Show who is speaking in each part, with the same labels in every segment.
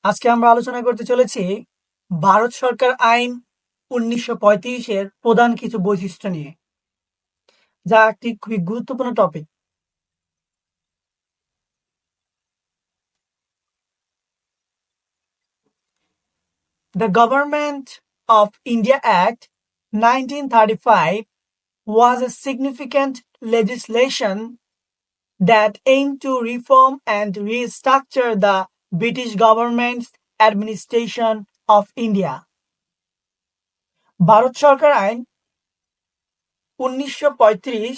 Speaker 1: আজকে আমরা আলোচনা করতে চলেছি ভারত সরকার আইন ১৯৩৫-এর প্রধান কিছু বৈশিষ্ট্য নিয়ে, যা একটি খুবই গুরুত্বপূর্ণ topic. The Government of India Act 1935 was a significant legislation that aimed to reform and restructure the British government's administration of India. Bharat সরকার আইন ১৯৩৫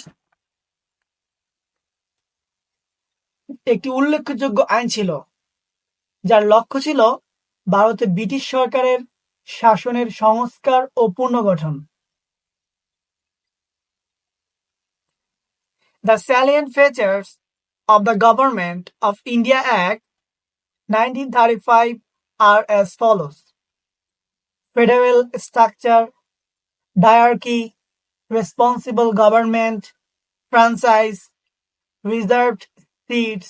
Speaker 1: একটি উল্লেখযোগ্য আইন ছিল, যার লক্ষ্য ছিল ভারতে ব্রিটিশ সরকারের শাসনের সংস্কার ও পুনর্গঠন। The salient features of the Government of India Act 1935 are as follows: federal structure, diarchy, responsible government, franchise, reserved seats,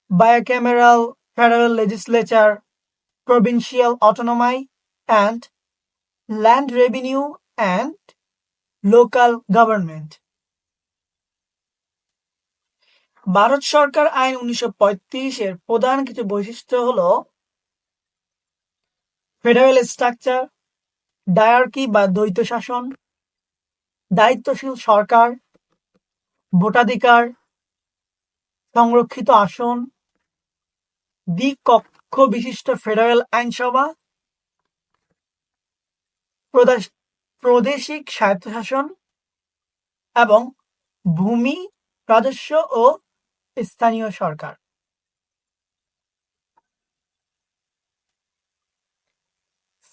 Speaker 1: bicameral federal legislature, provincial autonomy, and land revenue and local government. Bharat সরকার আইন ১৯৩৫-এর প্রধান কিছু বৈশিষ্ট্য হল federal structure, dyarchy বা দ্বৈত শাসন, দায়িত্বশীল সরকার, ভোটাধিকার, সংরক্ষিত আসন, দ্বিকক্ষ বিশিষ্ট ফেডারেল আইনসভা, প্রাদেশিক স্বায়ত্তশাসন এবং ভূমি, রাজস্ব ও স্থানীয় সরকার।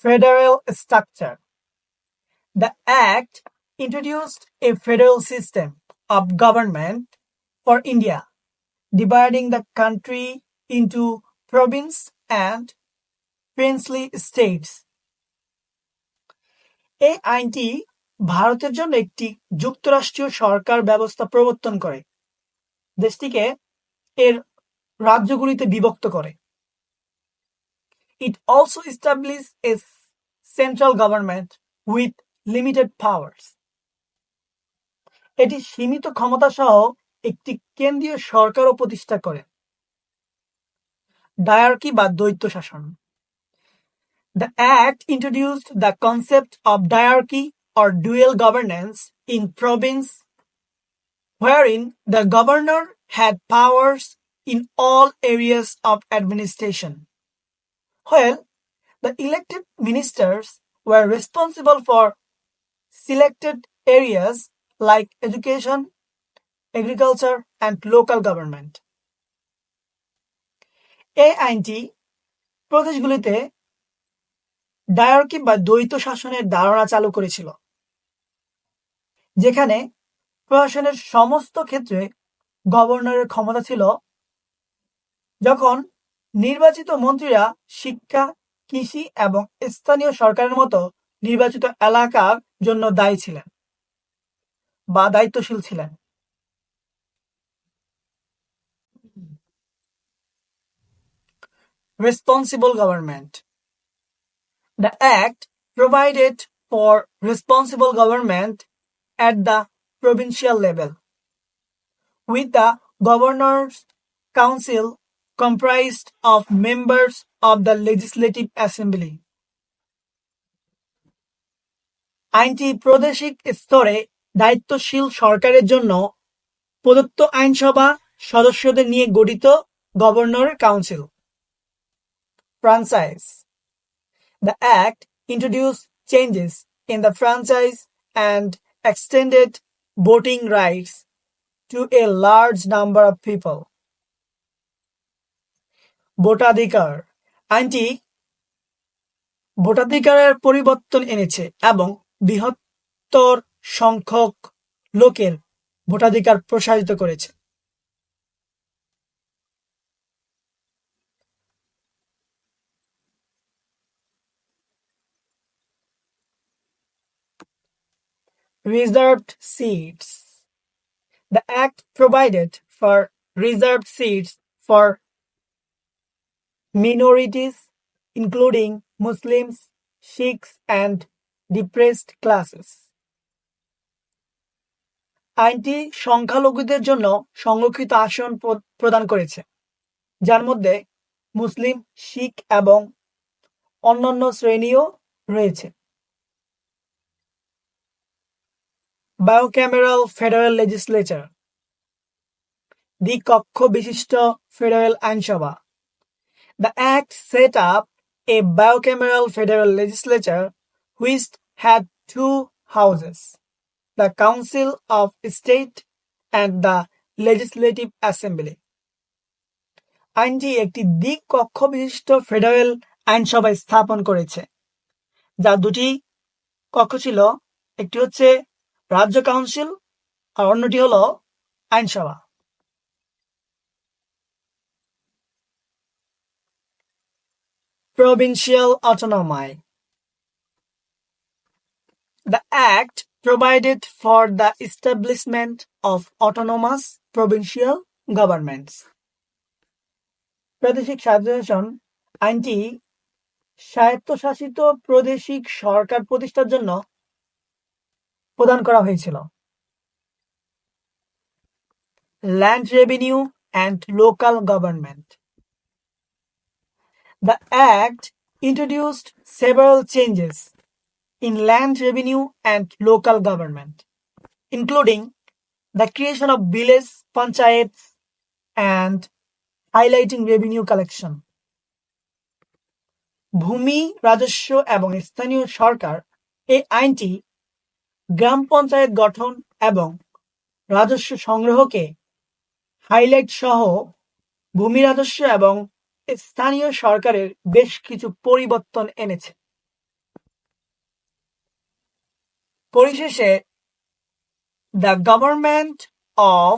Speaker 1: Federal structure. The Act introduced a federal system of government for India, dividing the country into province and princely states. এই আইনটি ভারতের জন্য একটি যুক্তরাষ্ট্রীয় সরকার ব্যবস্থা প্রবর্তন করে, দেশটিকে এর রাজ্যগুলিতে বিভক্ত করে। It also established a central government with limited powers. এটি সীমিত ক্ষমতা সহ একটি কেন্দ্রীয় সরকারও প্রতিষ্ঠা করে। ডায়ার্কি বা দ্বৈত শাসন। The Act introduced the concept of diarchy or dual governance in province, wherein the governor had powers in all areas of administration, while the elected ministers were responsible for selected areas like education, agriculture, and local government. এই আইনটি প্রদেশগুলিতে dyarchy বা দ্বৈত শাসনের ধারণা চালু করেছিল, যেখানে প্রশাসনের সমস্ত ক্ষেত্রে গভর্নরের ক্ষমতা ছিল, যখন নির্বাচিত মন্ত্রীরা শিক্ষা, কৃষি এবং স্থানীয় সরকারের মতো নির্বাচিত এলাকার জন্য দায়ী ছিলেন বা দায়িত্বশীল ছিলেন। Responsible government. The Act provided for responsible government at the provincial level, with the Governor's Council comprised of members of the Legislative Assembly. আইনটি প্রাদেশিক স্তরে দায়িত্বশীল সরকারের জন্য প্রদত্ত আইনসভা সদস্যদের নিয়ে গঠিত governor council. Franchise. The Act introduced changes in the franchise and extended voting rights to a large number of people. ভোটাধিকার। আইনটি ভোটাধিকারের পরিবর্তন এনেছে এবং বৃহত্তর সংখ্যক লোকের ভোটাধিকার প্রসারিত করেছে। Reserved seats. The Act provided for reserved seats for minorities, including Muslims, Sikhs, and depressed classes. আইনটি সংখ্যালঘুদের জন্য সংরক্ষিত আসন প্রদান করেছে, যার মধ্যে মুসলিম, শিখ এবং অন্যান্য শ্রেণীও রয়েছে। Bicameral Federal Legislature, দ্বি-কক্ষ বিশিষ্ট ফেডারেল আইনসভা। The Act set up a bicameral federal legislature which had two houses, the Council of State and the Legislative Assembly. আইনটি একটি দ্বি-কক্ষ বিশিষ্ট ফেডারেল আইনসভা স্থাপন করেছে, যা দুটি কক্ষ ছিল, একটি হচ্ছে রাজ্য কাউন্সিল আর অন্যটি হলো আইনসভা। Provincial autonomy. The Act provided for the establishment of autonomous provincial governments. প্রাদেশিক স্বায়ত্তশাসন আইনটি স্বায়ত্তশাসিত প্রাদেশিক সরকার প্রতিষ্ঠার জন্য প্রদান করা হয়েছিল। Land revenue and local government. The Act introduced several changes in land revenue and local government, including the creation of village panchayats and highlighting revenue collection. ভূমি রাজস্ব এবং স্থানীয় সরকার এই আইনটি গ্রাম পঞ্চায়েত গঠন এবং রাজস্ব সংগ্রহকে হাইলাইট সহ ভূমি রাজস্ব এবং স্থানীয় সরকারের বেশ কিছু পরিবর্তন এনেছে। পরিশেষে The Government of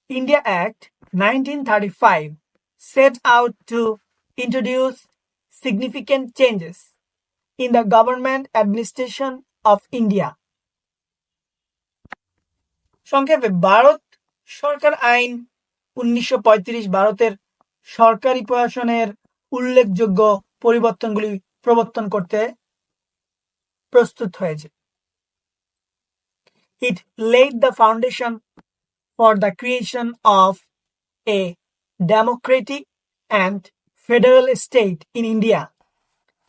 Speaker 1: India Act 1935 set out to introduce significant changes in the government administration of India. সংক্ষেপে ভারত সরকার আইন 1935 ভারতের সরকারি প্রশাসনের উল্লেখযোগ্য পরিবর্তনগুলি প্রবর্তন করতে প্রস্তুত হয়েছে। It laid the foundation for the creation of a democratic and federal state in India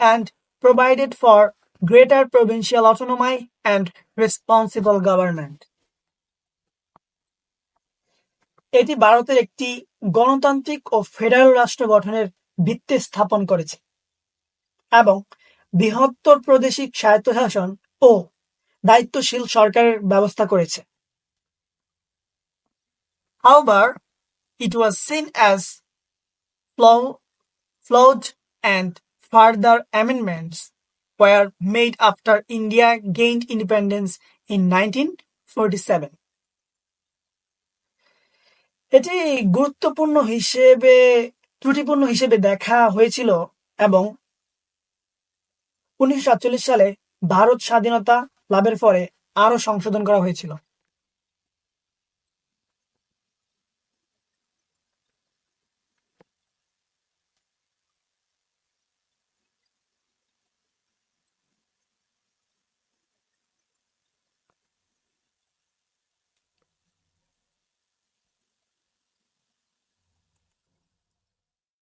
Speaker 1: and provided for greater provincial autonomy and responsible government. এটি ভারতের একটি গণতান্ত্রিক ও ফেডারেল রাষ্ট্র গঠনের ভিত্তি স্থাপন করেছে এবং বৃহত্তর প্রাদেশিক স্বায়ত্তশাসন ও দায়িত্বশীল সরকারের ব্যবস্থা করেছে। However, it was seen as flawed and further amendments were made after India gained independence in 1947. এটি ত্রুটিপূর্ণ হিসেবে দেখা হয়েছিল এবং 1947 সালে ভারত স্বাধীনতা লাভের পরে আরও সংশোধন করা হয়েছিল।